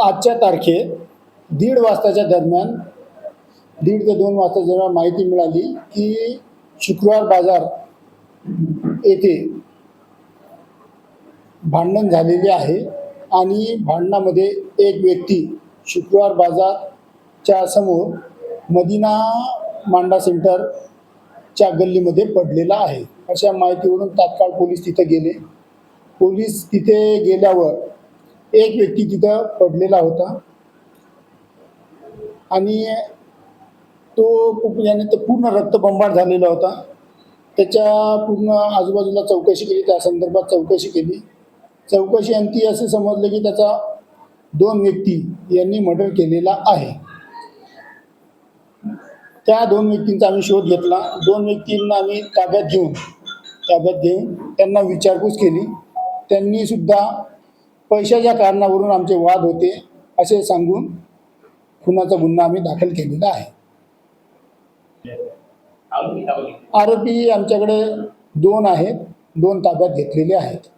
आजच्या तारखेत 1:30 वाजताच्या दरम्यान 1:30 ते 2 वाजता जेव्हा माहिती मिळाली की शुक्रवार बाजार येथे भांडण झालेले आहे आणि भांडणामध्ये एक व्यक्ती शुक्रवार बाजारच्या समोर मदिना मांडा सेंटरच्या गल्लीमध्ये पडलेला आहे। अशा माहितीवरून तात्काळ पोलीस तिथे गेले। पोलीस तिथे गेल्यावर एक व्यक्ती तिथं पडलेला होता आणि तो पूर्ण रक्तबंबाळ झालेला होता। त्याच्या पूर्ण आजूबाजूला चौकशी केली, त्या संदर्भात चौकशी केली। चौकशी अंती असे समजले की त्याचा 2 व्यक्ती यांनी मर्डर केलेला आहे। त्या 2 व्यक्तींचा आम्ही शोध घेतला। 2 व्यक्तींना आम्ही ताब्यात घेऊन त्यांना विचारपूस केली। त्यांनी सुद्धा पैशाच्या कारणावरून आमचे वाद होते असे सांगून खुनाचा गुन्हा आम्ही दाखल केलेला आहे। आरोपी आमच्याकडे 2 आहेत, 2 ताब्यात घेतलेले आहेत।